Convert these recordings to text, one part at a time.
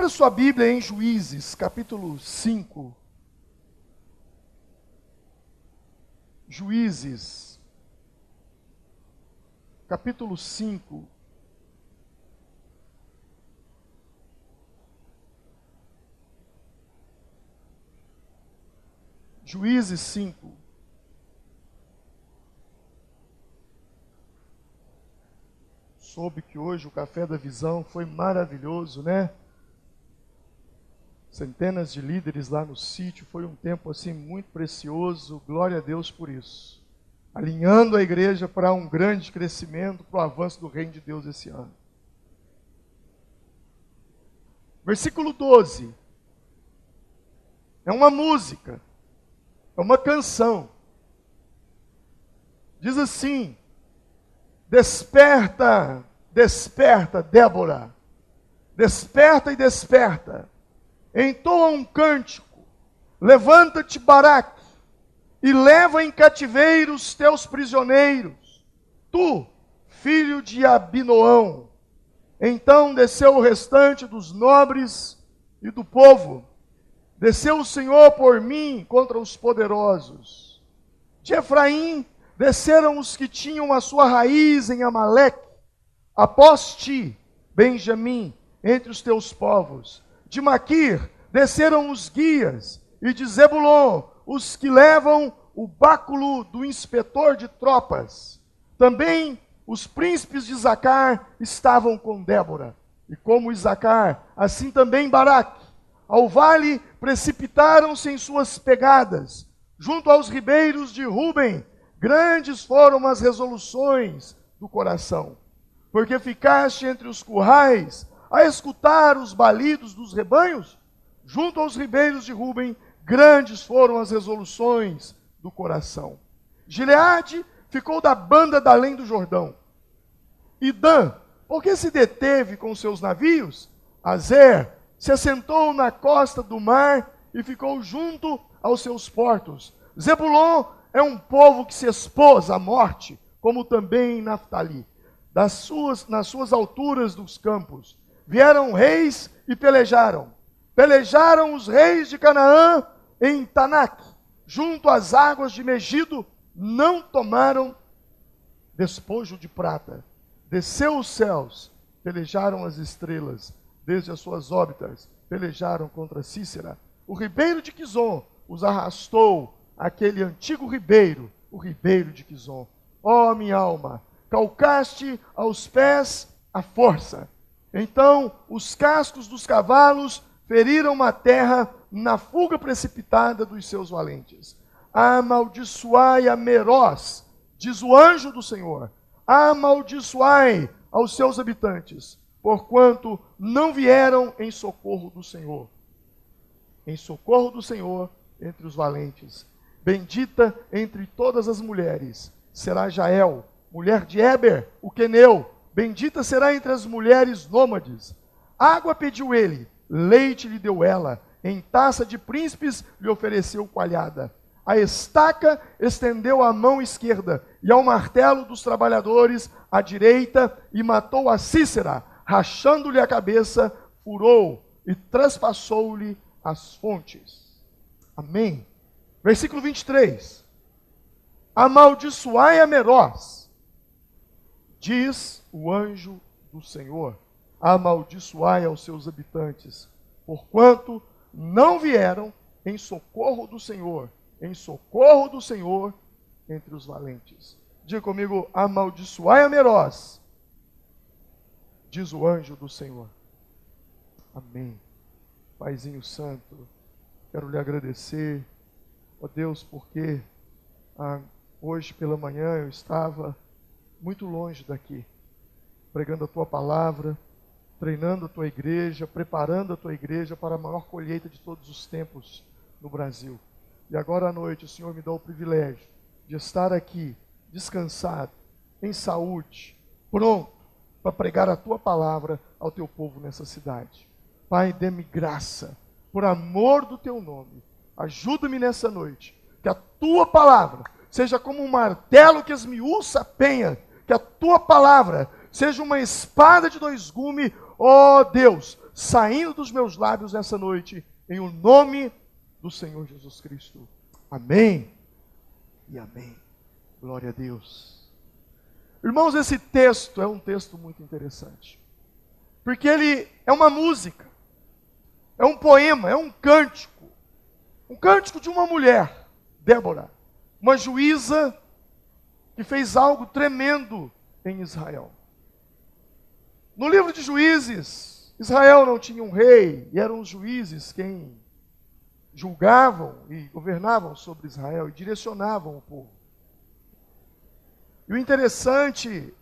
Abra sua Bíblia em Juízes, capítulo 5. Juízes, capítulo 5. Juízes 5. Soube que hoje o Café da Visão foi maravilhoso, né? Centenas de líderes lá no sítio, foi um tempo assim muito precioso, glória a Deus por isso. Alinhando a igreja para um grande crescimento, para o avanço do reino de Deus esse ano. Versículo 12. É uma música, é uma canção. Diz assim: desperta, desperta, Débora, desperta e desperta. Entoa um cântico, levanta-te, Baraque, e leva em cativeiro os teus prisioneiros, tu, filho de Abinoão. Então desceu o restante dos nobres e do povo. Desceu o Senhor por mim contra os poderosos. De Efraim desceram os que tinham a sua raiz em Amaleque. Após ti, Benjamim, entre os teus povos. De Maquir desceram os guias, e de Zebulon os que levam o báculo do inspetor de tropas. Também os príncipes de Isacar estavam com Débora, e como Isacar, assim também Baraque. Ao vale precipitaram-se em suas pegadas, junto aos ribeiros de Ruben. Grandes foram as resoluções do coração, porque ficaste entre os currais, a escutar os balidos dos rebanhos. Junto aos ribeiros de Ruben, grandes foram as resoluções do coração. Gileade ficou da banda da além do Jordão. E Dan, porque se deteve com seus navios? Azer se assentou na costa do mar e ficou junto aos seus portos. Zebulon é um povo que se expôs à morte, como também Naftali, nas suas alturas dos campos. Vieram reis e pelejaram. Pelejaram os reis de Canaã em Tanak, junto às águas de Megido. Não tomaram despojo de prata. Desceu os céus, pelejaram as estrelas. Desde as suas órbitas, pelejaram contra Cícera. O ribeiro de Quizon os arrastou, aquele antigo ribeiro, o ribeiro de Quizon. Ó minha alma, calcaste aos pés a força. Então os cascos dos cavalos feriram a terra na fuga precipitada dos seus valentes. Amaldiçoai a Meroz, diz o anjo do Senhor. Amaldiçoai aos seus habitantes, porquanto não vieram em socorro do Senhor. Em socorro do Senhor entre os valentes. Bendita entre todas as mulheres será Jael, mulher de Eber, o queneu. Bendita será entre as mulheres nômades. Água pediu ele, leite lhe deu ela. Em taça de príncipes lhe ofereceu coalhada. A estaca estendeu a mão esquerda, e ao martelo dos trabalhadores a direita, e matou a Cícera, rachando-lhe a cabeça, furou e traspassou-lhe as fontes. Amém. Versículo 23. Amaldiçoai a Meroz, diz o anjo do Senhor. Amaldiçoai aos seus habitantes, porquanto não vieram em socorro do Senhor entre os valentes. Diga comigo: amaldiçoai a Meroz, diz o anjo do Senhor. Amém. Paizinho Santo, quero lhe agradecer, ó Deus, porque hoje pela manhã eu estava muito longe daqui, pregando a Tua palavra, treinando a Tua igreja, preparando a Tua igreja para a maior colheita de todos os tempos no Brasil. E agora à noite o Senhor me dá o privilégio de estar aqui, descansado, em saúde, pronto para pregar a Tua palavra ao Teu povo nessa cidade. Pai, dê-me graça, por amor do Teu nome. Ajuda-me nessa noite, que a Tua palavra seja como um martelo que esmiuça a penha, que a Tua palavra seja uma espada de dois gumes, ó Deus, saindo dos meus lábios nessa noite, em o nome do Senhor Jesus Cristo. Amém e amém. Glória a Deus. Irmãos, esse texto é um texto muito interessante, porque ele é uma música, é um poema, é um cântico de uma mulher, Débora, uma juíza que fez algo tremendo em Israel. No livro de Juízes, Israel não tinha um rei, e eram os juízes quem julgavam e governavam sobre Israel e direcionavam o povo. E o interessante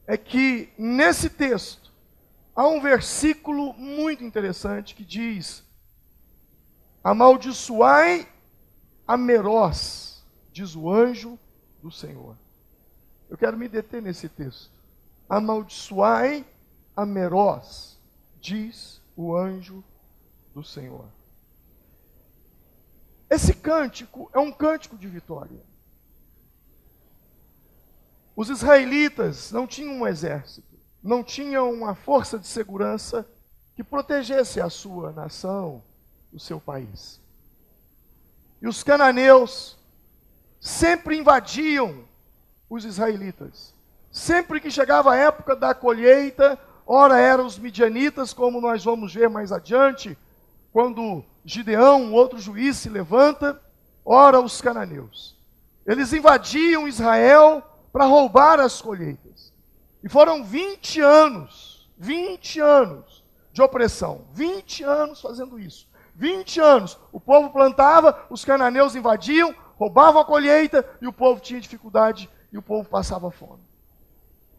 é que nesse texto há um versículo muito interessante que diz: amaldiçoai a Merós, diz o anjo do Senhor. Eu quero me deter nesse texto. Amaldiçoai a Merós, diz o anjo do Senhor. Esse cântico é um cântico de vitória. Os israelitas não tinham um exército, não tinham uma força de segurança que protegesse a sua nação, o seu país. E os cananeus sempre invadiam os israelitas. Sempre que chegava a época da colheita, ora eram os midianitas, como nós vamos ver mais adiante, quando Gideão, um outro juiz, se levanta, ora os cananeus. Eles invadiam Israel para roubar as colheitas. E foram 20 anos de opressão. 20 anos fazendo isso. 20 anos. O povo plantava, os cananeus invadiam, roubavam a colheita e o povo tinha dificuldade e o povo passava fome.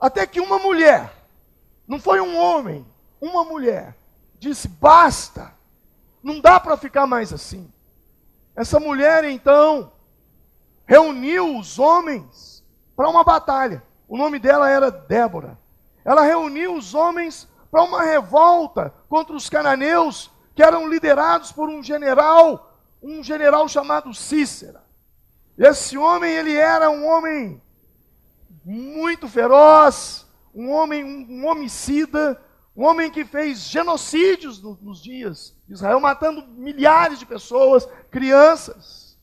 Até que uma mulher, não foi um homem, uma mulher, disse: basta, não dá para ficar mais assim. Essa mulher então reuniu os homens para uma batalha. O nome dela era Débora. Ela reuniu os homens para uma revolta contra os cananeus, que eram liderados por um general chamado Cícera. Esse homem, ele era um homem muito feroz, um homicida, um homem que fez genocídios nos dias de Israel, matando milhares de pessoas, crianças.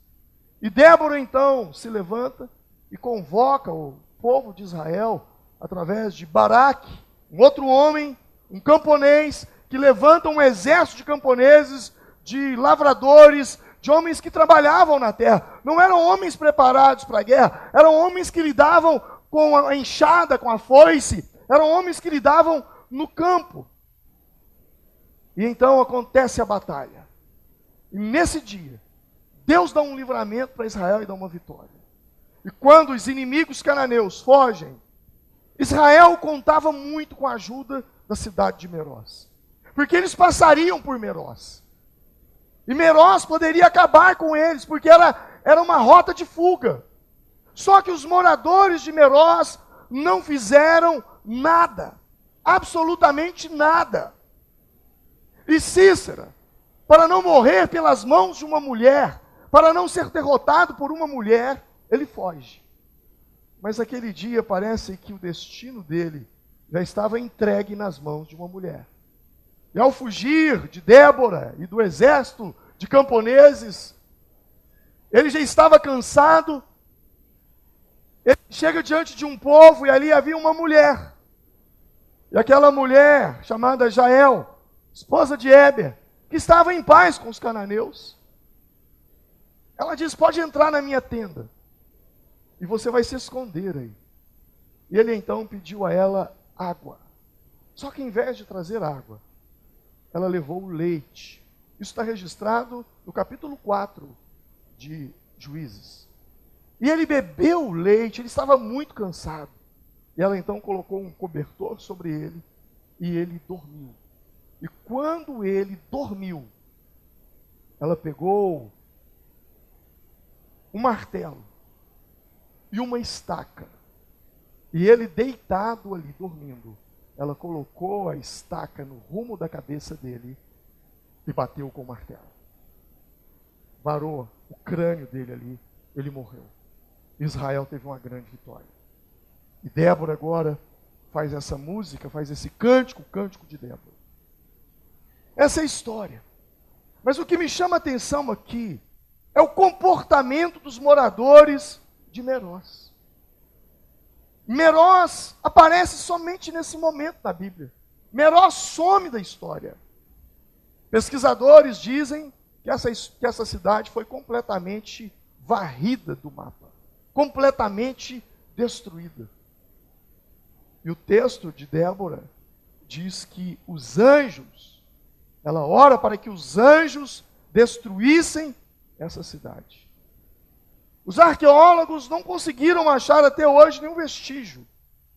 E Débora então se levanta e convoca o povo de Israel através de Baraque, um outro homem, um camponês, que levanta um exército de camponeses, de lavradores, de homens que trabalhavam na terra. Não eram homens preparados para a guerra, eram homens que lidavam com a enxada, com a foice, eram homens que lidavam no campo. E então acontece a batalha. E nesse dia, Deus dá um livramento para Israel e dá uma vitória. E quando os inimigos cananeus fogem, Israel contava muito com a ajuda da cidade de Merós. Porque eles passariam por Merós. E Merós poderia acabar com eles, porque era uma rota de fuga. Só que os moradores de Merós não fizeram nada. Absolutamente nada. E Cícera, para não morrer pelas mãos de uma mulher, para não ser derrotado por uma mulher, ele foge. Mas aquele dia parece que o destino dele já estava entregue nas mãos de uma mulher. E ao fugir de Débora e do exército de camponeses, ele já estava cansado. Ele chega diante de um povo e ali havia uma mulher. E aquela mulher, chamada Jael, esposa de Éber, que estava em paz com os cananeus, ela diz: pode entrar na minha tenda, e você vai se esconder aí. E ele então pediu a ela água. Só que em vez de trazer água, ela levou o leite. Isso está registrado no capítulo 4 de Juízes. E ele bebeu o leite, ele estava muito cansado. E ela então colocou um cobertor sobre ele e ele dormiu. E quando ele dormiu, ela pegou um martelo e uma estaca. E ele deitado ali, dormindo, ela colocou a estaca no rumo da cabeça dele e bateu com o martelo. Varou o crânio dele ali, ele morreu. Israel teve uma grande vitória. E Débora agora faz essa música, faz esse cântico, o cântico de Débora. Essa é a história. Mas o que me chama a atenção aqui é o comportamento dos moradores de Meroz. Meroz aparece somente nesse momento na Bíblia. Meroz some da história. Pesquisadores dizem que essa cidade foi completamente varrida do mapa, completamente destruída. E o texto de Débora diz que os anjos, ela ora para que os anjos destruíssem essa cidade. Os arqueólogos não conseguiram achar até hoje nenhum vestígio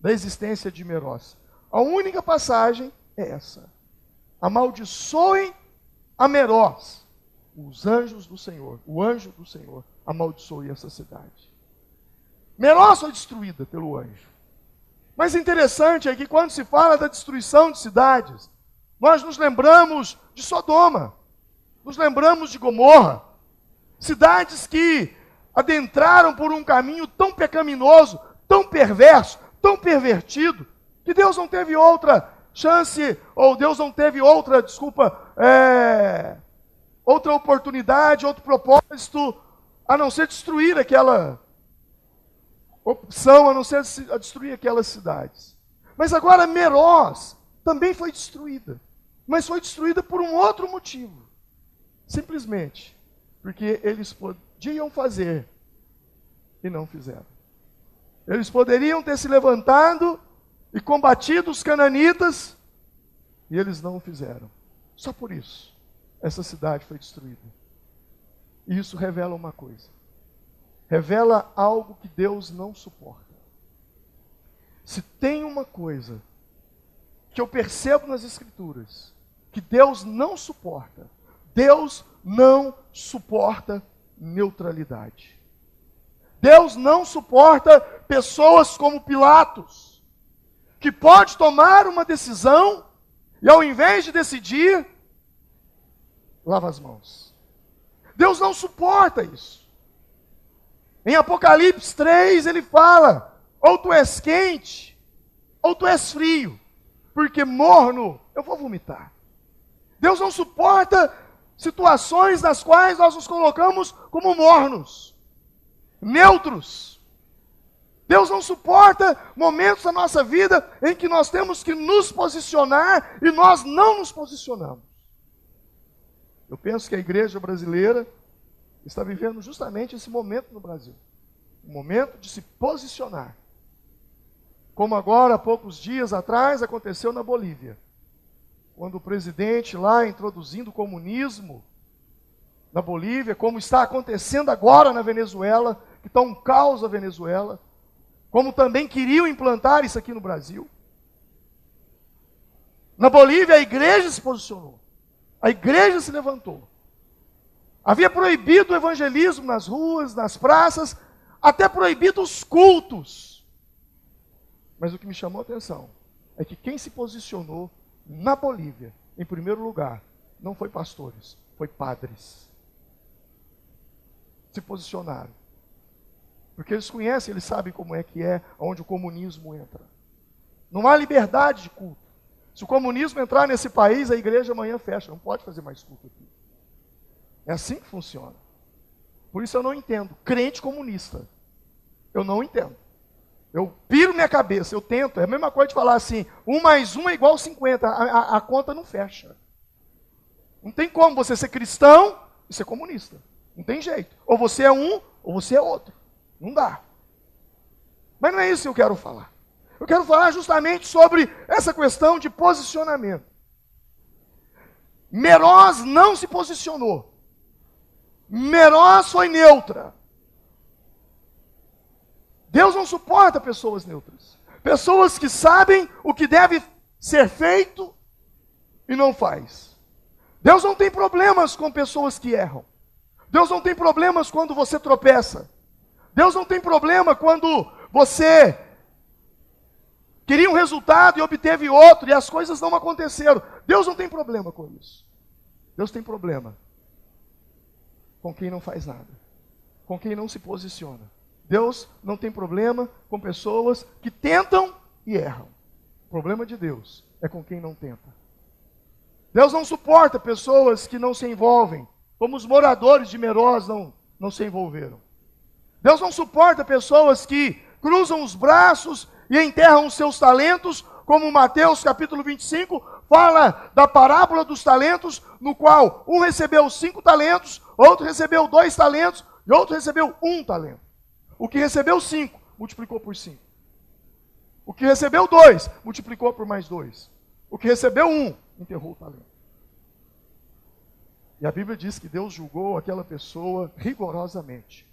da existência de Meroz. A única passagem é essa: amaldiçoem a Meroz, os anjos do Senhor, o anjo do Senhor amaldiçoe essa cidade. Meroz foi destruída pelo anjo. Mas interessante é que quando se fala da destruição de cidades, nós nos lembramos de Sodoma, nos lembramos de Gomorra, cidades que adentraram por um caminho tão pecaminoso, tão perverso, tão pervertido, que Deus não teve outra chance, ou Deus não teve outra, outra oportunidade, outro propósito, a não ser destruir aquela opção, a não ser destruir aquelas cidades. Mas agora Meroz também foi destruída, mas foi destruída por um outro motivo. Simplesmente porque eles podiam fazer e não fizeram. Eles poderiam ter se levantado e combatido os cananitas, e eles não o fizeram. Só por isso, essa cidade foi destruída. E isso revela uma coisa. Revela algo que Deus não suporta. Se tem uma coisa que eu percebo nas Escrituras, que Deus não suporta, Deus não suporta neutralidade. Deus não suporta pessoas como Pilatos, que pode tomar uma decisão e ao invés de decidir, lava as mãos. Deus não suporta isso. Em Apocalipse 3 ele fala, ou tu és quente, ou tu és frio, porque morno eu vou vomitar. Deus não suporta situações nas quais nós nos colocamos como mornos, neutros. Deus não suporta momentos da nossa vida em que nós temos que nos posicionar e nós não nos posicionamos. Eu penso que a igreja brasileira está vivendo justamente esse momento no Brasil. Um momento de se posicionar. Como agora, há poucos dias atrás, aconteceu na Bolívia. Quando o presidente lá, introduzindo o comunismo na Bolívia, como está acontecendo agora na Venezuela, que está um caos na Venezuela, como também queriam implantar isso aqui no Brasil. Na Bolívia a igreja se posicionou, a igreja se levantou. Havia proibido o evangelismo nas ruas, nas praças, até proibido os cultos. Mas o que me chamou a atenção é que quem se posicionou na Bolívia, em primeiro lugar, não foi pastores, foi padres. Se posicionaram. Porque eles conhecem, eles sabem como é que é, onde o comunismo entra. Não há liberdade de culto. Se o comunismo entrar nesse país, a igreja amanhã fecha, não pode fazer mais culto aqui. É assim que funciona. Por isso eu não entendo. Crente comunista. Eu não entendo. Eu piro minha cabeça, eu tento. É a mesma coisa de falar assim, 1 mais 1 é igual a 50. A conta não fecha. Não tem como você ser cristão e ser comunista. Não tem jeito. Ou você é um, ou você é outro. Não dá. Mas não é isso que eu quero falar. Eu quero falar justamente sobre essa questão de posicionamento. Meroz não se posicionou. Meroz foi neutra. Deus não suporta pessoas neutras. Pessoas que sabem o que deve ser feito e não faz. Deus não tem problemas com pessoas que erram. Deus não tem problemas quando você tropeça. Deus não tem problema quando você queria um resultado e obteve outro e as coisas não aconteceram. Deus não tem problema com isso. Deus tem problema com quem não faz nada, com quem não se posiciona. Deus não tem problema com pessoas que tentam e erram. O problema de Deus é com quem não tenta. Deus não suporta pessoas que não se envolvem, como os moradores de Meroz não se envolveram. Deus não suporta pessoas que cruzam os braços e enterram os seus talentos, como Mateus capítulo 25 fala da parábola dos talentos, no qual um recebeu 5 talentos, outro recebeu 2 talentos e outro recebeu 1 talento. O que recebeu 5, multiplicou por 5. O que recebeu 2, multiplicou por mais 2. O que recebeu 1, enterrou o talento. E a Bíblia diz que Deus julgou aquela pessoa rigorosamente.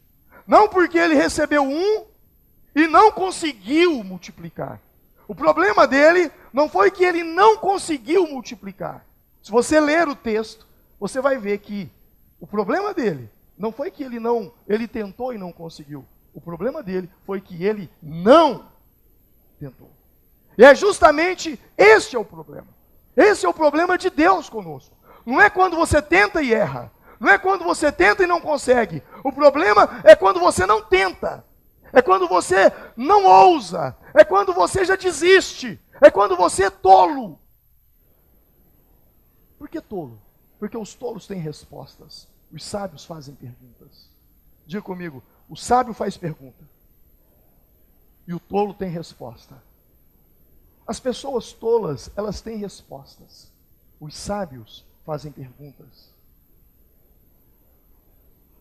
Não porque ele recebeu 1 e não conseguiu multiplicar. O problema dele não foi que ele não conseguiu multiplicar. Se você ler o texto, você vai ver que o problema dele não foi que ele tentou e não conseguiu. O problema dele foi que ele não tentou. E é justamente este é o problema. Esse é o problema de Deus conosco. Não é quando você tenta e erra. Não é quando você tenta e não consegue. O problema é quando você não tenta. É quando você não ousa. É quando você já desiste. É quando você é tolo. Por que tolo? Porque os tolos têm respostas. Os sábios fazem perguntas. Diga comigo, o sábio faz pergunta. E o tolo tem resposta. As pessoas tolas, elas têm respostas. Os sábios fazem perguntas.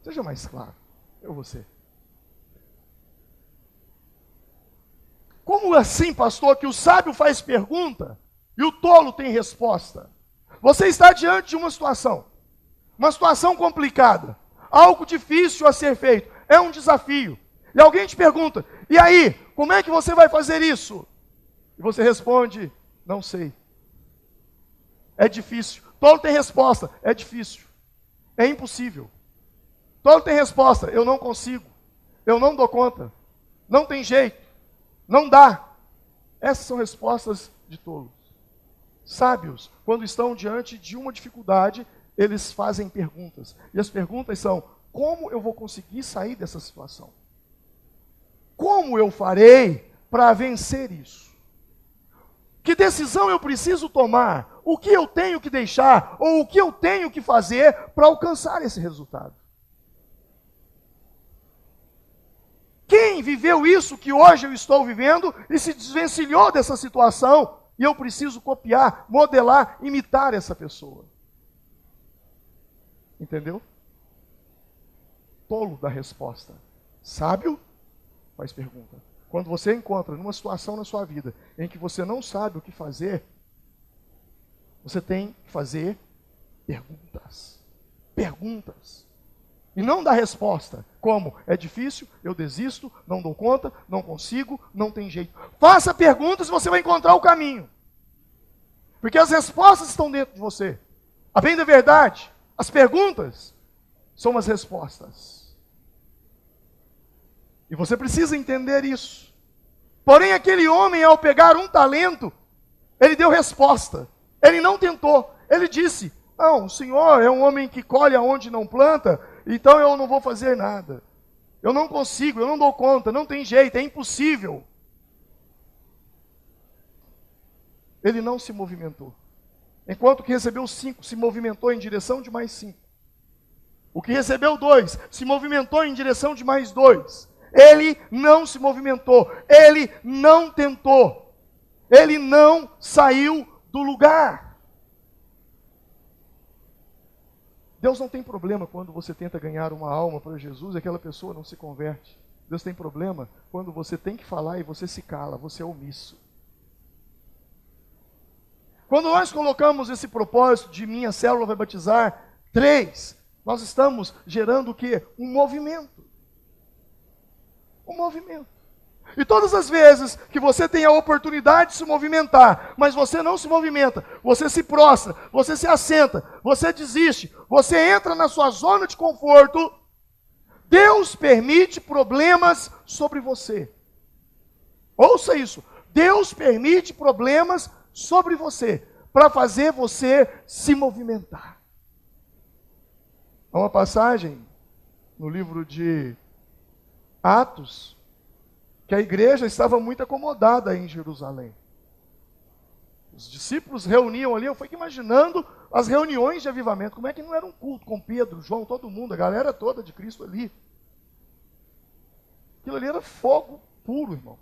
Seja mais claro, eu você. Como assim, pastor, que o sábio faz pergunta e o tolo tem resposta? Você está diante de uma situação complicada, algo difícil a ser feito, é um desafio. E alguém te pergunta, e aí, como é que você vai fazer isso? E você responde, não sei. É difícil. Tolo tem resposta, é difícil. É impossível. Tolo tem resposta, eu não consigo. Eu não dou conta. Não tem jeito. Não dá. Essas são respostas de tolos. Sábios, quando estão diante de uma dificuldade, eles fazem perguntas. E as perguntas são, como eu vou conseguir sair dessa situação? Como eu farei para vencer isso? Que decisão eu preciso tomar? O que eu tenho que deixar? Ou o que eu tenho que fazer para alcançar esse resultado? Quem viveu isso que hoje eu estou vivendo e se desvencilhou dessa situação e eu preciso copiar, modelar, imitar essa pessoa? Entendeu? Tolo dá resposta. Sábio faz pergunta. Quando você encontra numa situação na sua vida em que você não sabe o que fazer, você tem que fazer perguntas. Perguntas. E não dá resposta. Como? É difícil, eu desisto, não dou conta, não consigo, não tem jeito. Faça perguntas e você vai encontrar o caminho. Porque as respostas estão dentro de você. A bem da verdade, as perguntas são as respostas. E você precisa entender isso. Porém, aquele homem, ao pegar um talento, ele deu resposta. Ele não tentou. Ele disse, não, o Senhor é um homem que colhe aonde não planta, então eu não vou fazer nada. Eu não consigo, eu não dou conta, não tem jeito, é impossível. Ele não se movimentou. Enquanto que recebeu 5, se movimentou em direção de mais 5. O que recebeu 2, se movimentou em direção de mais 2. Ele não se movimentou, ele não tentou, ele não saiu do lugar. Deus não tem problema quando você tenta ganhar uma alma para Jesus e aquela pessoa não se converte. Deus tem problema quando você tem que falar e você se cala, você é omisso. Quando nós colocamos esse propósito de minha célula vai batizar 3, nós estamos gerando o quê? Um movimento. Um movimento. E todas as vezes que você tem a oportunidade de se movimentar, mas você não se movimenta, você se prostra, você se assenta, você desiste, você entra na sua zona de conforto, Deus permite problemas sobre você. Ouça isso. Deus permite problemas sobre você, para fazer você se movimentar. Há uma passagem no livro de Atos, que a igreja estava muito acomodada em Jerusalém. Os discípulos reuniam ali, eu fico imaginando as reuniões de avivamento, como é que não era um culto com Pedro, João, todo mundo, a galera toda de Cristo ali. Aquilo ali era fogo puro, irmão.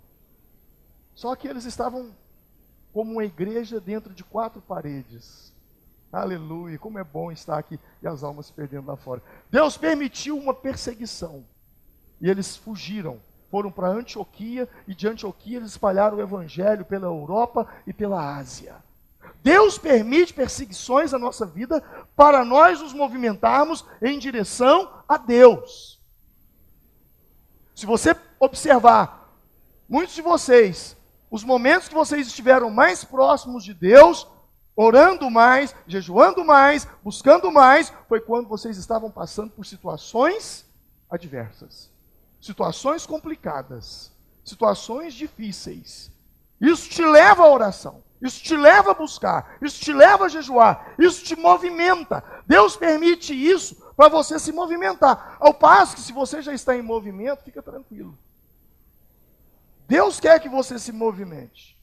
Só que eles estavam como uma igreja dentro de 4 paredes. Aleluia, como é bom estar aqui e as almas se perdendo lá fora. Deus permitiu uma perseguição e eles fugiram. Foram para Antioquia e de Antioquia eles espalharam o evangelho pela Europa e pela Ásia. Deus permite perseguições na nossa vida para nós nos movimentarmos em direção a Deus. Se você observar, muitos de vocês, os momentos que vocês estiveram mais próximos de Deus, orando mais, jejuando mais, buscando mais, foi quando vocês estavam passando por situações adversas. Situações complicadas, situações difíceis. Isso te leva à oração, isso te leva a buscar, isso te leva a jejuar, isso te movimenta. Deus permite isso para você se movimentar. Ao passo que se você já está em movimento, fica tranquilo. Deus quer que você se movimente.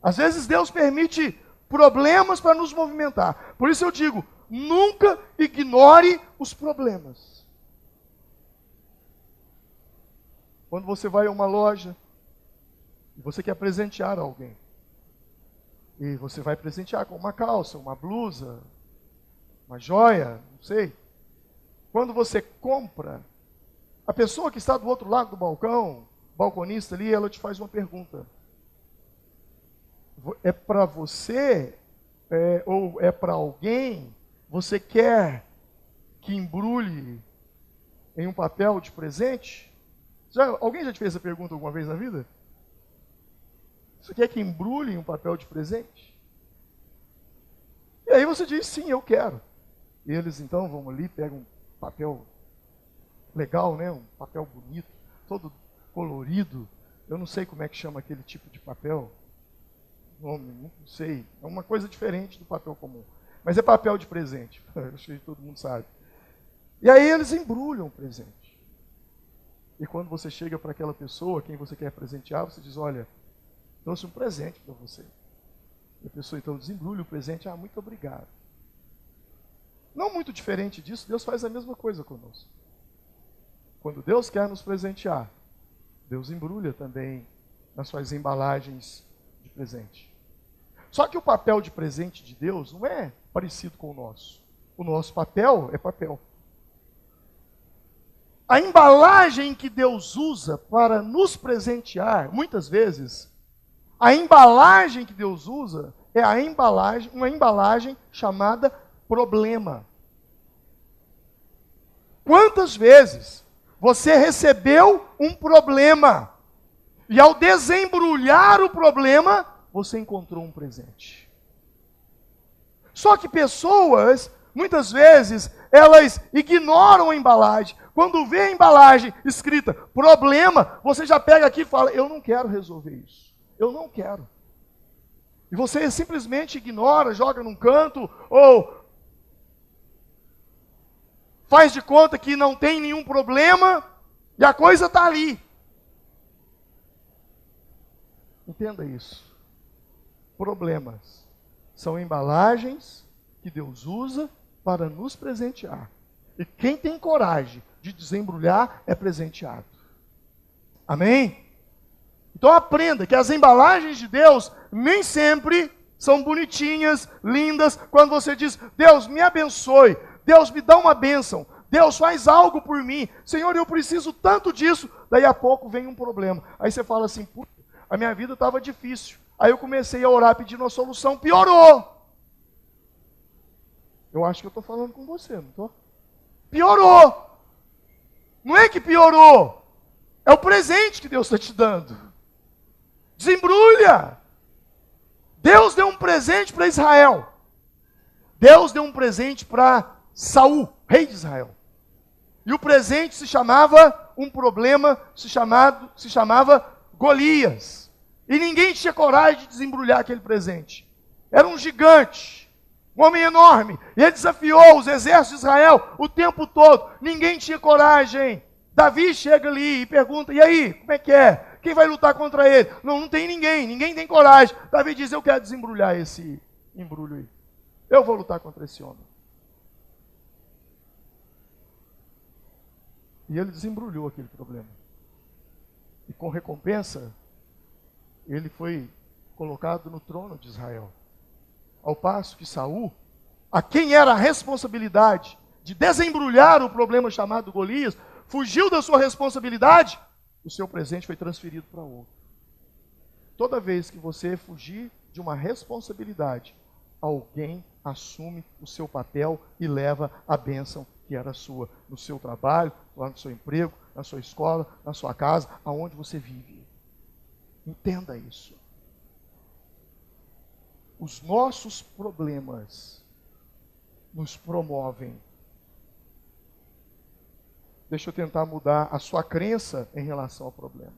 Às vezes Deus permite problemas para nos movimentar. Por isso eu digo, nunca ignore os problemas. Quando você vai a uma loja e você quer presentear alguém, e você vai presentear com uma calça, uma blusa, uma joia, não sei. Quando você compra, a pessoa que está do outro lado do balcão, o balconista ali, ela te faz uma pergunta. É para você, ou é para alguém, você quer que embrulhe em um papel de presente? Alguém já te fez essa pergunta alguma vez na vida? Você quer que embrulhe em um papel de presente? E aí você diz, sim, eu quero. E eles então vão ali, pegam um papel legal, né? Um papel bonito, todo colorido. Eu não sei como é que chama aquele tipo de papel. Nome, não sei. É uma coisa diferente do papel comum. Mas é papel de presente. Acho que todo mundo sabe. E aí eles embrulham o presente. E quando você chega para aquela pessoa, quem você quer presentear, você diz, olha, trouxe um presente para você. E a pessoa então desembrulha o presente, muito obrigado. Não muito diferente disso, Deus faz a mesma coisa conosco. Quando Deus quer nos presentear, Deus embrulha também nas suas embalagens de presente. Só que o papel de presente de Deus não é parecido com o nosso. O nosso papel é papel. A embalagem que Deus usa para nos presentear, muitas vezes, a embalagem que Deus usa é uma embalagem chamada problema. Quantas vezes você recebeu um problema e ao desembrulhar o problema, você encontrou um presente? Só que pessoas, muitas vezes, elas ignoram a embalagem. Quando vê a embalagem escrita problema, você já pega aqui e fala, eu não quero resolver isso. Eu não quero. E você simplesmente ignora, joga num canto, ou faz de conta que não tem nenhum problema, e a coisa está ali. Entenda isso. Problemas são embalagens que Deus usa para nos presentear. E quem tem coragem de desembrulhar é presenteado. Amém? Então aprenda que as embalagens de Deus nem sempre são bonitinhas, lindas. Quando você diz, Deus me abençoe, Deus me dá uma bênção, Deus faz algo por mim, Senhor, eu preciso tanto disso. Daí a pouco vem um problema. Aí você fala assim, puta, a minha vida estava difícil. Aí eu comecei a orar pedindo uma solução, piorou. Eu acho que eu estou falando com você, não estou? Piorou. Não é que piorou. É o presente que Deus está te dando. Desembrulha. Deus deu um presente para Israel. Deus deu um presente para Saul, rei de Israel. E o presente se chamava, um problema se chamava Golias. E ninguém tinha coragem de desembrulhar aquele presente. Era um gigante. Um homem enorme. E ele desafiou os exércitos de Israel o tempo todo. Ninguém tinha coragem. Davi chega ali e pergunta, e aí, como é que é? Quem vai lutar contra ele? Não tem ninguém. Ninguém tem coragem. Davi diz, eu quero desembrulhar esse embrulho aí. Eu vou lutar contra esse homem. E ele desembrulhou aquele problema. E com recompensa, ele foi colocado no trono de Israel. Ao passo que Saul, a quem era a responsabilidade de desembrulhar o problema chamado Golias, fugiu da sua responsabilidade, o seu presente foi transferido para outro. Toda vez que você fugir de uma responsabilidade, alguém assume o seu papel e leva a bênção que era sua, no seu trabalho, lá no seu emprego, na sua escola, na sua casa, aonde você vive. Entenda isso. Os nossos problemas nos promovem. Deixa eu tentar mudar a sua crença em relação ao problema.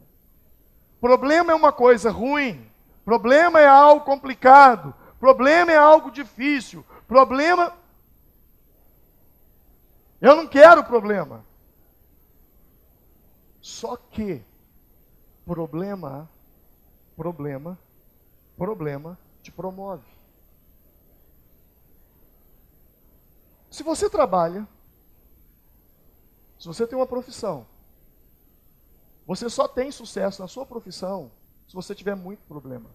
Problema é uma coisa ruim. Problema é algo complicado. Problema é algo difícil. Problema... Eu não quero problema. Só que problema te promove. Se você trabalha, se você tem uma profissão, você só tem sucesso na sua profissão se você tiver muito problema.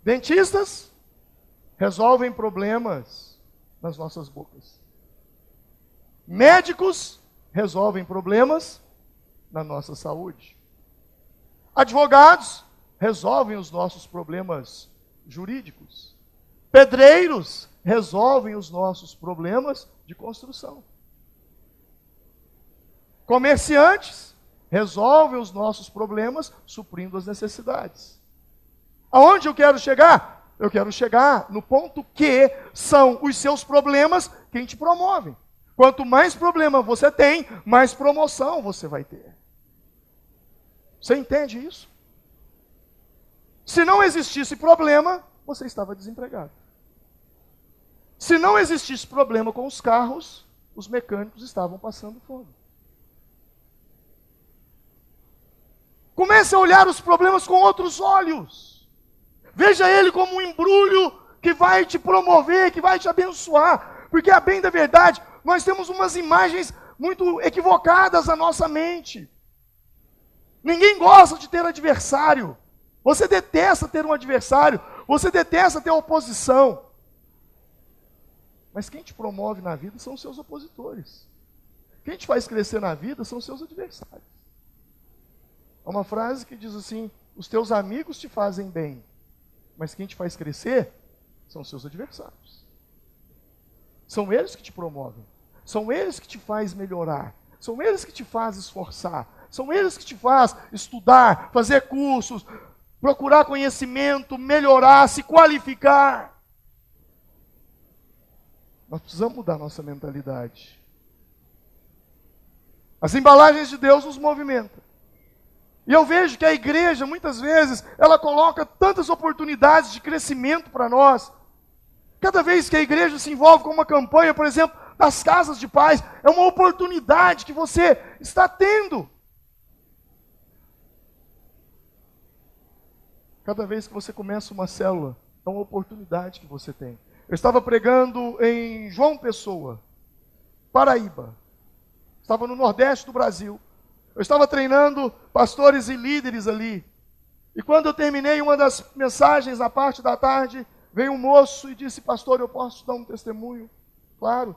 Dentistas resolvem problemas nas nossas bocas. Médicos resolvem problemas na nossa saúde. Advogados resolvem os nossos problemas jurídicos. Pedreiros resolvem os nossos problemas de construção. Comerciantes resolvem os nossos problemas suprindo as necessidades. Aonde eu quero chegar? Eu quero chegar no ponto que são os seus problemas quem te promovem. Quanto mais problema você tem, mais promoção você vai ter. Você entende isso? Se não existisse problema, você estava desempregado. Se não existisse problema com os carros, os mecânicos estavam passando fome. Comece a olhar os problemas com outros olhos. Veja ele como um embrulho que vai te promover, que vai te abençoar. Porque, a bem da verdade, nós temos umas imagens muito equivocadas na nossa mente. Ninguém gosta de ter adversário. Você detesta ter um adversário. Você detesta ter oposição. Mas quem te promove na vida são os seus opositores. Quem te faz crescer na vida são os seus adversários. Há uma frase que diz assim: os teus amigos te fazem bem, mas quem te faz crescer são os seus adversários. São eles que te promovem. São eles que te fazem melhorar. São eles que te fazem esforçar. São eles que te fazem estudar, fazer cursos, procurar conhecimento, melhorar, se qualificar. Nós precisamos mudar nossa mentalidade. As embalagens de Deus nos movimentam. E eu vejo que a igreja, muitas vezes, ela coloca tantas oportunidades de crescimento para nós. Cada vez que a igreja se envolve com uma campanha, por exemplo, das casas de paz, é uma oportunidade que você está tendo. Cada vez que você começa uma célula, é uma oportunidade que você tem. Eu estava pregando em João Pessoa, Paraíba. Estava no Nordeste do Brasil. Eu estava treinando pastores e líderes ali. E quando eu terminei uma das mensagens, na parte da tarde, veio um moço e disse: pastor, eu posso dar um testemunho? Claro.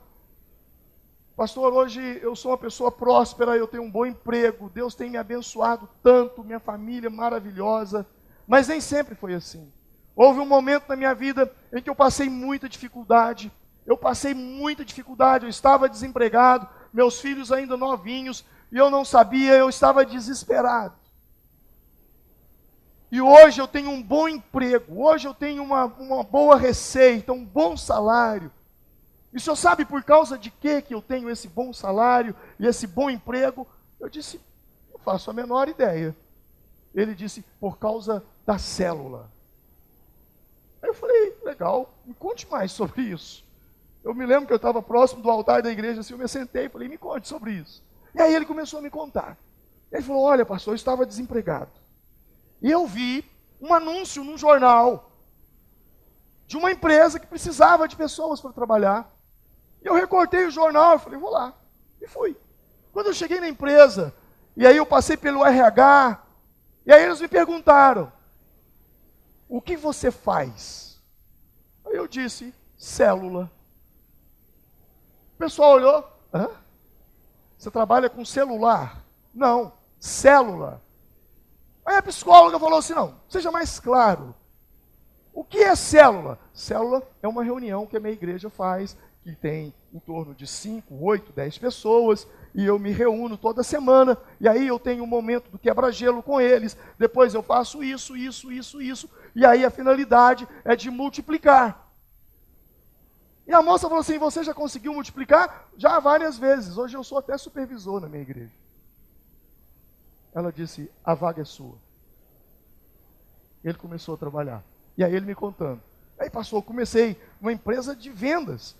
Pastor, hoje eu sou uma pessoa próspera, eu tenho um bom emprego, Deus tem me abençoado tanto, minha família maravilhosa. Mas nem sempre foi assim. Houve um momento na minha vida em que eu passei muita dificuldade. Eu estava desempregado, meus filhos ainda novinhos, e eu não sabia, eu estava desesperado. E hoje eu tenho um bom emprego, hoje eu tenho uma boa receita, um bom salário. E o senhor sabe por causa de que eu tenho esse bom salário e esse bom emprego? Eu disse: não faço a menor ideia. Ele disse: por causa da célula. Aí eu falei: legal, me conte mais sobre isso. Eu me lembro que eu estava próximo do altar da igreja, assim, eu me sentei e falei: me conte sobre isso. E aí ele começou a me contar. Ele falou, olha pastor, eu estava desempregado. E eu vi um anúncio num jornal de uma empresa que precisava de pessoas para trabalhar. E eu recortei o jornal e falei, vou lá. E fui. Quando eu cheguei na empresa, e aí eu passei pelo RH, e aí eles me perguntaram, o que você faz? Aí eu disse, célula. O pessoal olhou, hã? Você trabalha com celular? Não, célula. Aí a psicóloga falou assim, não, seja mais claro. O que é célula? Célula é uma reunião que a minha igreja faz, que tem em torno de 5, 8, 10 pessoas, e eu me reúno toda semana, e aí eu tenho um momento do quebra-gelo com eles, depois eu faço isso, e aí a finalidade é de multiplicar. E a moça falou assim, você já conseguiu multiplicar? Já várias vezes, hoje eu sou até supervisor na minha igreja. Ela disse, a vaga é sua. Ele começou a trabalhar. E aí ele me contando. Aí comecei uma empresa de vendas.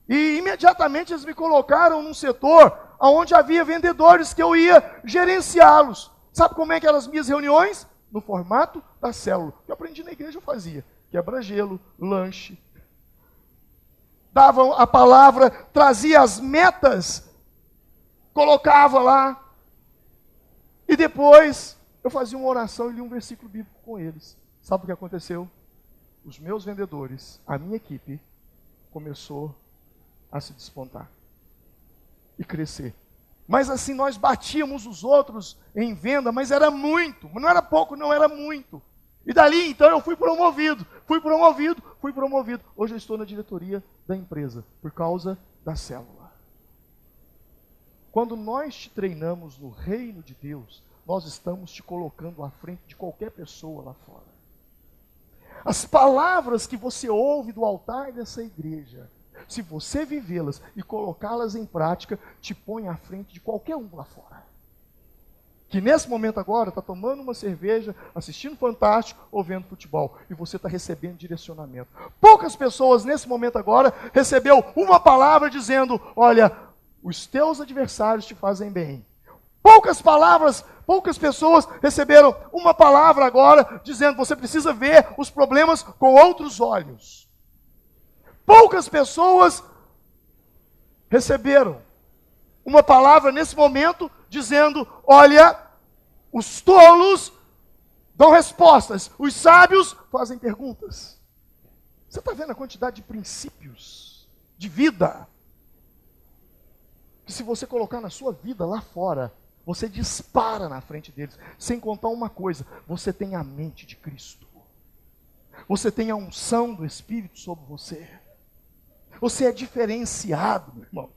E imediatamente eles me colocaram num setor onde havia vendedores que eu ia gerenciá-los. Sabe como é que eram as minhas reuniões? No formato da célula. Que eu aprendi na igreja, eu fazia. Quebra-gelo, lanche. Davam a palavra, trazia as metas, colocava lá. E depois eu fazia uma oração e lia um versículo bíblico com eles. Sabe o que aconteceu? Os meus vendedores, a minha equipe, começou a se despontar e crescer. Mas assim, nós batíamos os outros em venda, mas era muito, não era pouco, não era muito. E dali, então, eu fui promovido. Hoje eu estou na diretoria da empresa, por causa da célula. Quando nós te treinamos no reino de Deus, nós estamos te colocando à frente de qualquer pessoa lá fora. As palavras que você ouve do altar dessa igreja, se você vivê-las e colocá-las em prática, te põe à frente de qualquer um lá fora. Que nesse momento agora está tomando uma cerveja, assistindo Fantástico ou vendo futebol. E você está recebendo direcionamento. Poucas pessoas nesse momento agora recebeu uma palavra dizendo, olha, os teus adversários te fazem bem. Poucas pessoas receberam uma palavra agora dizendo, você precisa ver os problemas com outros olhos. Poucas pessoas receberam uma palavra nesse momento dizendo, olha, os tolos dão respostas, os sábios fazem perguntas. Você está vendo a quantidade de princípios de vida que se você colocar na sua vida lá fora, você dispara na frente deles. Sem contar uma coisa, você tem a mente de Cristo. Você tem a unção do Espírito sobre você. Você é diferenciado, meu irmão.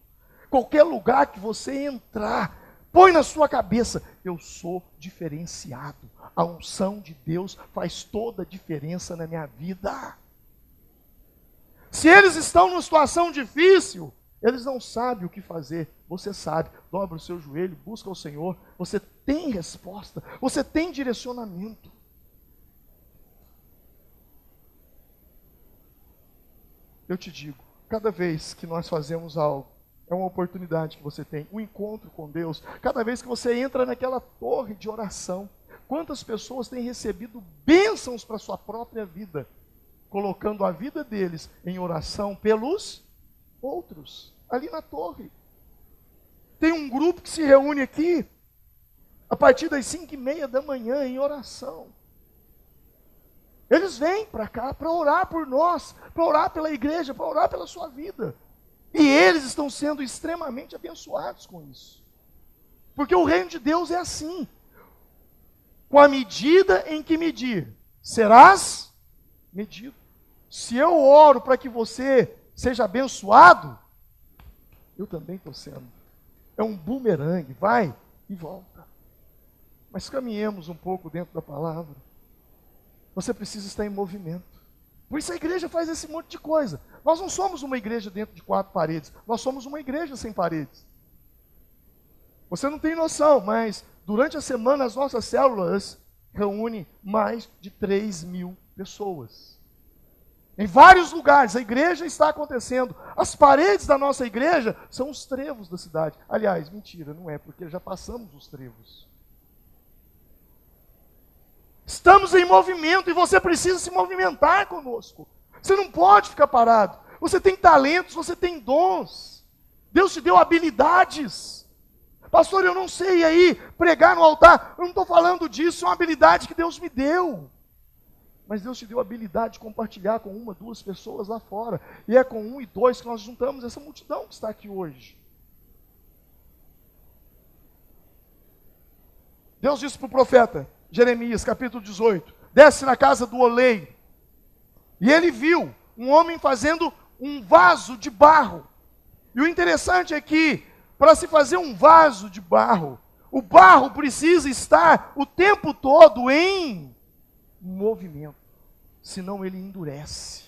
Qualquer lugar que você entrar, põe na sua cabeça, eu sou diferenciado. A unção de Deus faz toda a diferença na minha vida. Se eles estão numa situação difícil, eles não sabem o que fazer. Você sabe, dobra o seu joelho, busca o Senhor. Você tem resposta, você tem direcionamento. Eu te digo, cada vez que nós fazemos algo, é uma oportunidade que você tem, um encontro com Deus. Cada vez que você entra naquela torre de oração, quantas pessoas têm recebido bênçãos para a sua própria vida, colocando a vida deles em oração pelos outros, ali na torre. Tem um grupo que se reúne aqui, a partir das 5:30 da manhã, em oração. Eles vêm para cá para orar por nós, para orar pela igreja, para orar pela sua vida. E eles estão sendo extremamente abençoados com isso. Porque o reino de Deus é assim. Com a medida em que medir, serás medido. Se eu oro para que você seja abençoado, eu também estou sendo. É um bumerangue, vai e volta. Mas caminhemos um pouco dentro da palavra. Você precisa estar em movimento. Por isso a igreja faz esse monte de coisa. Nós não somos uma igreja dentro de 4 paredes. Nós somos uma igreja sem paredes. Você não tem noção, mas durante a semana as nossas células reúnem mais de 3.000 pessoas. Em vários lugares, a igreja está acontecendo. As paredes da nossa igreja são os trevos da cidade. Aliás, mentira, não é, porque já passamos os trevos. Estamos em movimento e você precisa se movimentar conosco. Você não pode ficar parado. Você tem talentos, você tem dons. Deus te deu habilidades. Pastor, eu não sei aí pregar no altar. Eu não estou falando disso, é uma habilidade que Deus me deu. Mas Deus te deu a habilidade de compartilhar com 1, 2 pessoas lá fora. E é com 1 e 2 que nós juntamos essa multidão que está aqui hoje. Deus disse para o profeta Jeremias, capítulo 18, desce na casa do oleiro. E ele viu um homem fazendo um vaso de barro. E o interessante é que, para se fazer um vaso de barro, o barro precisa estar o tempo todo em movimento, senão ele endurece.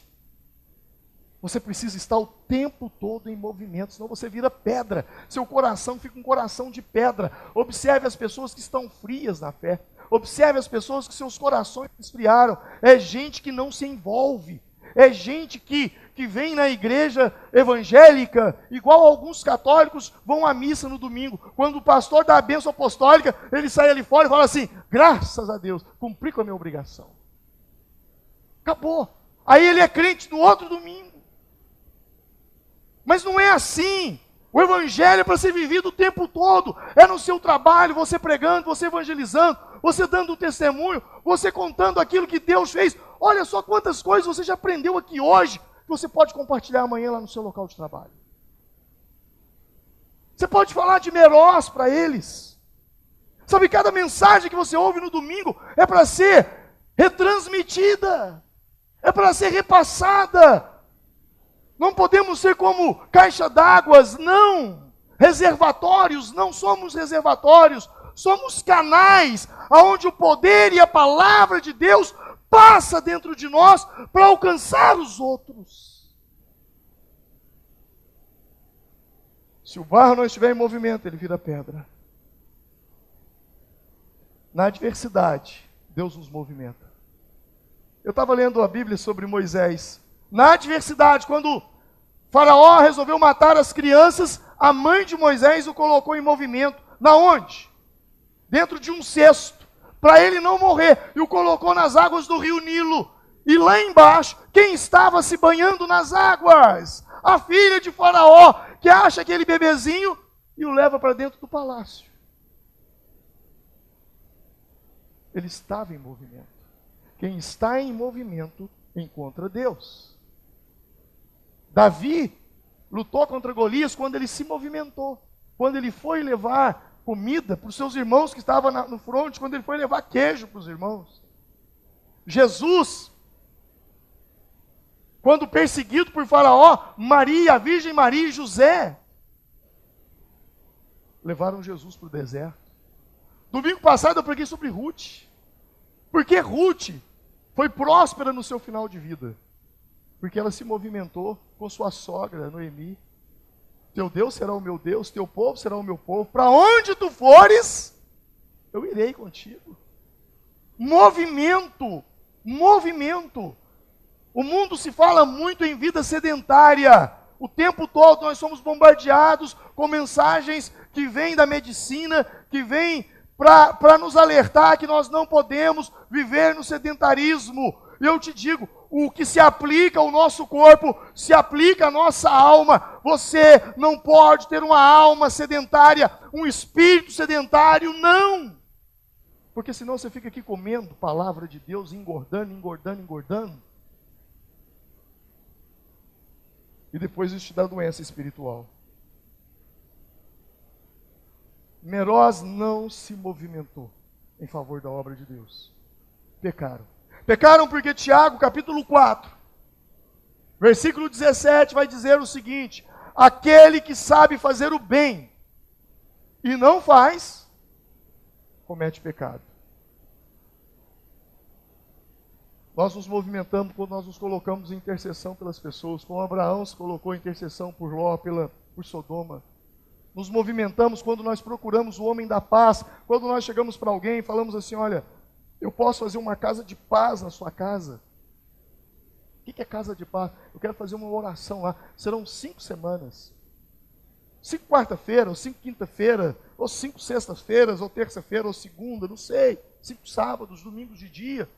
Você precisa estar o tempo todo em movimento, senão você vira pedra. Seu coração fica um coração de pedra. Observe as pessoas que estão frias na fé. Observe as pessoas que seus corações esfriaram. É gente que não se envolve. É gente que vem na igreja evangélica, igual alguns católicos vão à missa no domingo. Quando o pastor dá a bênção apostólica, ele sai ali fora e fala assim: graças a Deus, cumpri com a minha obrigação. Acabou. Aí ele é crente no outro domingo. Mas não é assim. O evangelho é para ser vivido o tempo todo. É no seu trabalho, você pregando, você evangelizando, você dando um testemunho, você contando aquilo que Deus fez. Olha só quantas coisas você já aprendeu aqui hoje, que você pode compartilhar amanhã lá no seu local de trabalho. Você pode falar de Meroz para eles. Sabe, cada mensagem que você ouve no domingo é para ser retransmitida, é para ser repassada. Não podemos ser como caixa d'águas, não. Reservatórios, não somos reservatórios. Somos canais onde o poder e a palavra de Deus passa dentro de nós para alcançar os outros. Se o barro não estiver em movimento, ele vira pedra. Na adversidade, Deus nos movimenta. Eu estava lendo a Bíblia sobre Moisés. Na adversidade, quando Faraó resolveu matar as crianças, a mãe de Moisés o colocou em movimento. Na onde? Dentro de um cesto, para ele não morrer, e o colocou nas águas do rio Nilo. E lá embaixo, quem estava se banhando nas águas? A filha de Faraó, que acha aquele bebezinho e o leva para dentro do palácio. Ele estava em movimento. Quem está em movimento encontra Deus. Davi lutou contra Golias quando ele se movimentou. Quando ele foi levar comida para os seus irmãos que estavam no fronte, quando ele foi levar queijo para os irmãos. Jesus, quando perseguido por Faraó, Maria, a Virgem Maria e José, levaram Jesus para o deserto. Domingo passado eu preguei sobre Ruth. Porque Ruth foi próspera no seu final de vida. Porque ela se movimentou com sua sogra, Noemi. Teu Deus será o meu Deus, teu povo será o meu povo. Para onde tu fores, eu irei contigo. Movimento, movimento. O mundo se fala muito em vida sedentária. O tempo todo nós somos bombardeados com mensagens que vêm da medicina, que vêm para nos alertar que nós não podemos viver no sedentarismo. E eu te digo, o que se aplica ao nosso corpo, se aplica à nossa alma. Você não pode ter uma alma sedentária, um espírito sedentário, não. Porque senão você fica aqui comendo palavra de Deus, engordando, engordando, engordando. E depois isso te dá doença espiritual. Meroz não se movimentou em favor da obra de Deus. Pecaram. Pecaram porque Tiago, capítulo 4, versículo 17, vai dizer o seguinte: aquele que sabe fazer o bem e não faz, comete pecado. Nós nos movimentamos quando nós nos colocamos em intercessão pelas pessoas, como Abraão se colocou em intercessão por Ló, por Sodoma. Nos movimentamos quando nós procuramos o homem da paz, quando nós chegamos para alguém e falamos assim: olha, eu posso fazer uma casa de paz na sua casa. O que é casa de paz? Eu quero fazer uma oração lá. Serão 5 semanas. 5 quarta-feira, ou 5 quinta-feira, ou 5 sextas-feiras, ou terça-feira, ou segunda, não sei. 5 sábados, domingos de dia.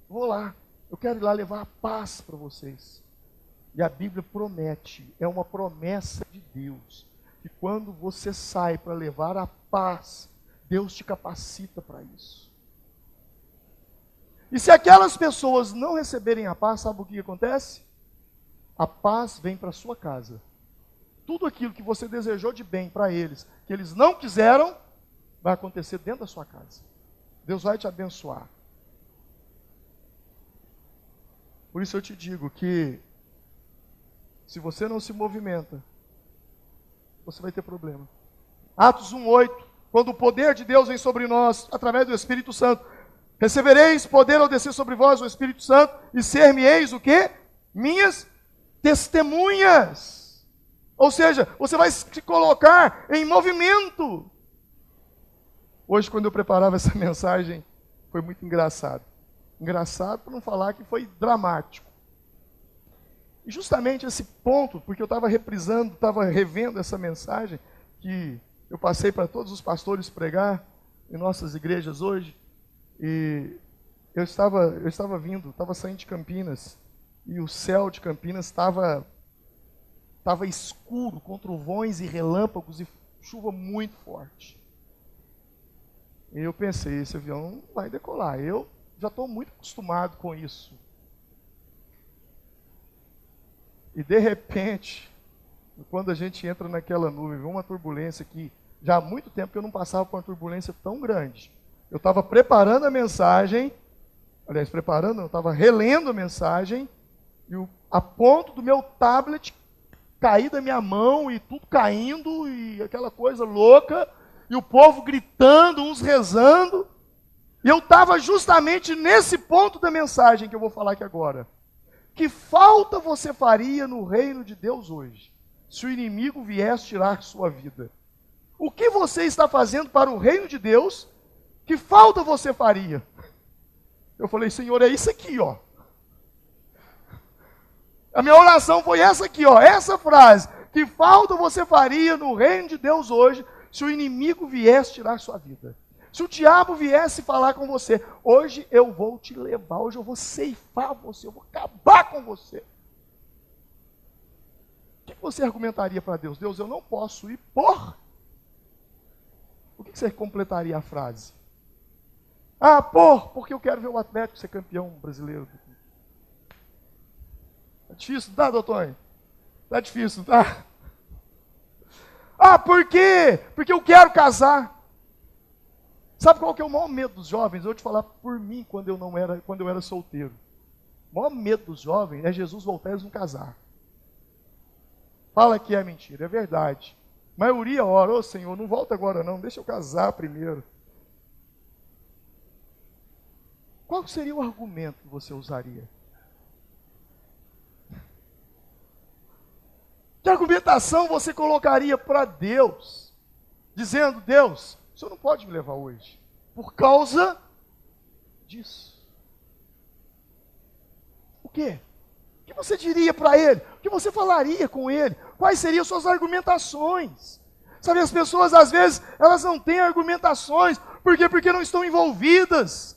Vou lá. Eu quero ir lá levar a paz para vocês. E a Bíblia promete, é uma promessa de Deus, que quando você sai para levar a paz, Deus te capacita para isso. E se aquelas pessoas não receberem a paz, sabe o que acontece? A paz vem para a sua casa. Tudo aquilo que você desejou de bem para eles, que eles não quiseram, vai acontecer dentro da sua casa. Deus vai te abençoar. Por isso eu te digo que, se você não se movimenta, você vai ter problema. Atos 1:8, quando o poder de Deus vem sobre nós, através do Espírito Santo, recebereis poder ao descer sobre vós o Espírito Santo, e ser-me-eis o quê? Minhas testemunhas. Ou seja, você vai se colocar em movimento. Hoje, quando eu preparava essa mensagem, foi muito engraçado. Engraçado para não falar que foi dramático. E justamente esse ponto, porque eu estava reprisando, estava revendo essa mensagem, que eu passei para todos os pastores pregar em nossas igrejas hoje, e eu estava saindo de Campinas, e o céu de Campinas estava escuro, com trovões e relâmpagos e chuva muito forte. E eu pensei, esse avião não vai decolar. Eu já estou muito acostumado com isso. E de repente, quando a gente entra naquela nuvem, vê uma turbulência que já há muito tempo que eu não passava por uma turbulência tão grande. Eu estava preparando a mensagem, eu estava relendo a mensagem, e a ponto do meu tablet cair da minha mão, e tudo caindo, e aquela coisa louca, e o povo gritando, uns rezando. E eu estava justamente nesse ponto da mensagem que eu vou falar aqui agora. Que falta você faria no reino de Deus hoje, se o inimigo viesse tirar sua vida? O que você está fazendo para o reino de Deus? Que falta você faria? Eu falei, Senhor, é isso aqui, ó. A minha oração foi essa aqui, ó, essa frase. Que falta você faria no reino de Deus hoje, se o inimigo viesse tirar sua vida? Se o diabo viesse falar com você, hoje eu vou te levar, hoje eu vou ceifar você, eu vou acabar com você. O que você argumentaria para Deus? Deus, eu não posso ir por... O que você completaria a frase? Porque eu quero ver o Atlético ser campeão brasileiro. Tá difícil, tá, doutor? Tá difícil, tá? Por quê? Porque eu quero casar. Sabe qual que é o maior medo dos jovens? Eu vou te falar por mim quando eu era solteiro. O maior medo dos jovens é Jesus voltar e eles não casar. Fala que é mentira, é verdade. A maioria ora, ô Senhor, não volta agora não, deixa eu casar primeiro. Qual seria o argumento que você usaria? Que argumentação você colocaria para Deus? Dizendo, Deus, o Senhor não pode me levar hoje, por causa disso. O quê? O que você diria para Ele? O que você falaria com Ele? Quais seriam suas argumentações? Sabe, as pessoas às vezes, elas não têm argumentações. Por quê? Porque não estão envolvidas.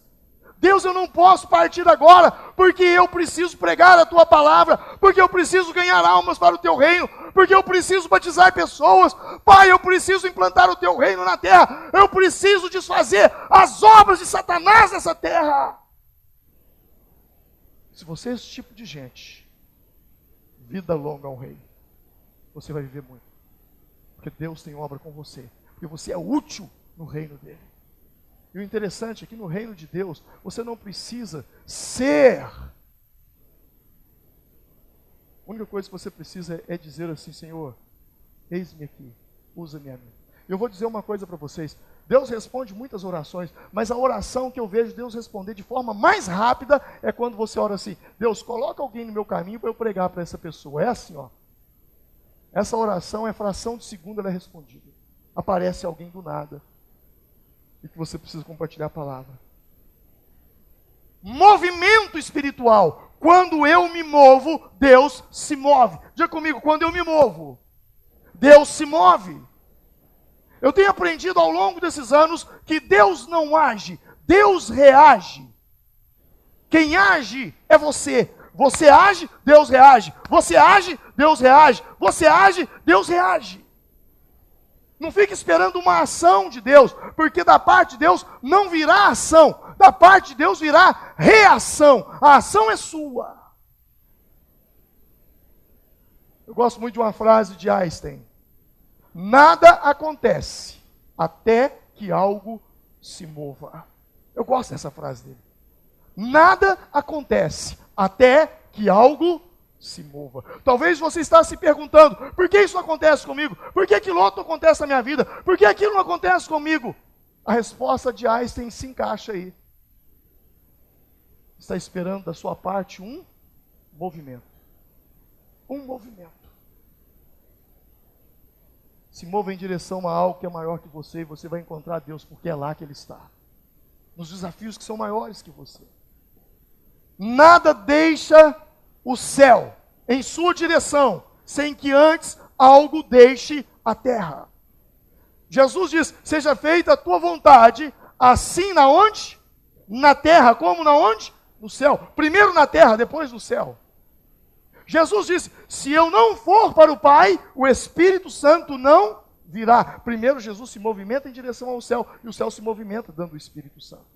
Deus, eu não posso partir agora, porque eu preciso pregar a Tua palavra, porque eu preciso ganhar almas para o Teu reino, porque eu preciso batizar pessoas. Pai, eu preciso implantar o Teu reino na terra, eu preciso desfazer as obras de Satanás nessa terra. Se você é esse tipo de gente, vida longa ao Rei, você vai viver muito, porque Deus tem obra com você, porque você é útil no reino dele. E o interessante é que no reino de Deus, você não precisa ser. A única coisa que você precisa é dizer assim, Senhor, eis-me aqui, usa-me a mim. Eu vou dizer uma coisa para vocês, Deus responde muitas orações, mas a oração que eu vejo Deus responder de forma mais rápida é quando você ora assim, Deus, coloca alguém no meu caminho para eu pregar para essa pessoa. É assim, ó. Essa oração é fração de segundo, ela é respondida. Aparece alguém do nada. E que você precisa compartilhar a palavra. Movimento espiritual. Quando eu me movo, Deus se move. Diga comigo, quando eu me movo, Deus se move. Eu tenho aprendido ao longo desses anos que Deus não age, Deus reage. Quem age é você. Você age, Deus reage. Você age, Deus reage. Você age, Deus reage. Não fique esperando uma ação de Deus, porque da parte de Deus não virá ação. Da parte de Deus virá reação. A ação é sua. Eu gosto muito de uma frase de Einstein. Nada acontece até que algo se mova. Eu gosto dessa frase dele. Nada acontece até que algo se mova. Talvez você está se perguntando, por que isso não acontece comigo? Por que aquilo outro acontece na minha vida? Por que aquilo não acontece comigo? A resposta de Einstein se encaixa aí. Está esperando da sua parte um movimento. Um movimento. Se mova em direção a algo que é maior que você, e você vai encontrar Deus, porque é lá que Ele está. Nos desafios que são maiores que você. Nada deixa o céu em sua direção, sem que antes algo deixe a terra. Jesus diz, seja feita a tua vontade, assim na onde? Na terra, como na onde? No céu. Primeiro na terra, depois no céu. Jesus disse, se eu não for para o Pai, o Espírito Santo não virá. Primeiro Jesus se movimenta em direção ao céu, e o céu se movimenta dando o Espírito Santo.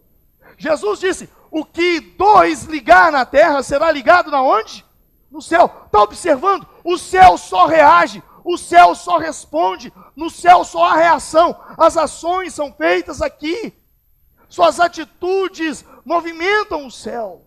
Jesus disse, o que dois ligar na terra, será ligado na onde? No céu. Está observando? O céu só reage, o céu só responde, no céu só há reação. As ações são feitas aqui. Suas atitudes movimentam o céu.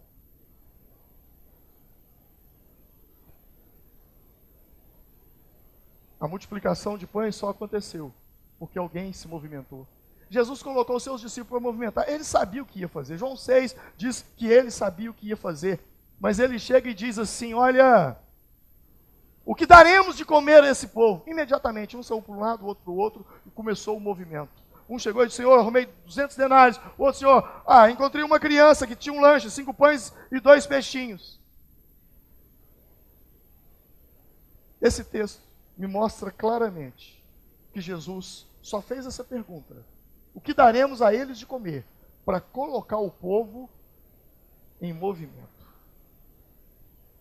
A multiplicação de pães só aconteceu porque alguém se movimentou. Jesus colocou os seus discípulos para movimentar. Ele sabia o que ia fazer. João 6 diz que ele sabia o que ia fazer. Mas ele chega e diz assim, olha, o que daremos de comer a esse povo? Imediatamente, um saiu para um lado, o outro para o outro, e começou o movimento. Um chegou e disse, Senhor, arrumei 200 denários. O outro, Senhor, encontrei uma criança que tinha um lanche, 5 pães e 2 peixinhos. Esse texto me mostra claramente que Jesus só fez essa pergunta. O que daremos a eles de comer? Para colocar o povo em movimento.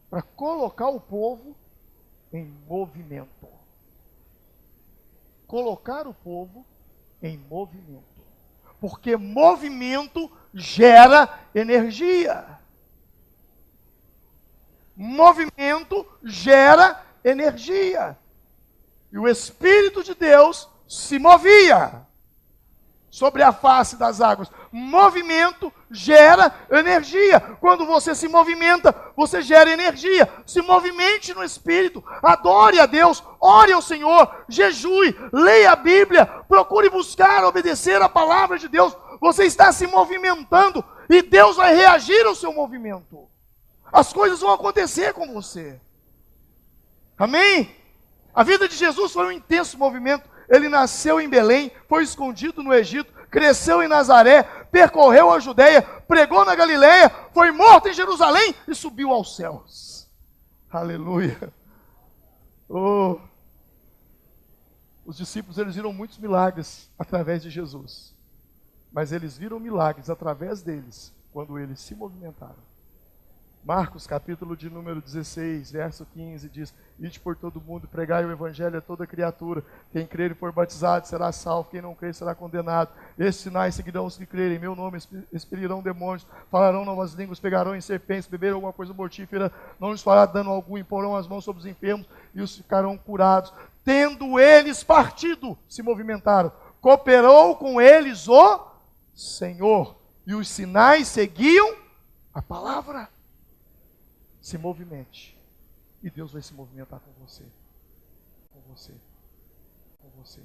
Para colocar o povo em movimento. Colocar o povo em movimento. Porque movimento gera energia. Movimento gera energia. E o Espírito de Deus se movia sobre a face das águas. Movimento gera energia. Quando você se movimenta, você gera energia. Se movimente no Espírito. Adore a Deus. Ore ao Senhor. Jejue. Leia a Bíblia. Procure buscar, obedecer a palavra de Deus. Você está se movimentando e Deus vai reagir ao seu movimento. As coisas vão acontecer com você. Amém? A vida de Jesus foi um intenso movimento. Ele nasceu em Belém, foi escondido no Egito, cresceu em Nazaré, percorreu a Judéia, pregou na Galileia, foi morto em Jerusalém e subiu aos céus. Aleluia. Oh. Os discípulos, eles viram muitos milagres através de Jesus. Mas eles viram milagres através deles, quando eles se movimentaram. Marcos, capítulo de número 16, verso 15, diz, ide por todo mundo, pregai o evangelho a toda criatura, quem crer e for batizado será salvo, quem não crer será condenado, estes sinais seguirão os que crerem, em meu nome expelirão demônios, falarão novas línguas, pegarão em serpentes, beberão alguma coisa mortífera, não lhes fará dano algum, imporão as mãos sobre os enfermos e os ficarão curados. Tendo eles partido, se movimentaram, cooperou com eles o Senhor, e os sinais seguiam a palavra. Se movimente. E Deus vai se movimentar com você. Com você. Com você.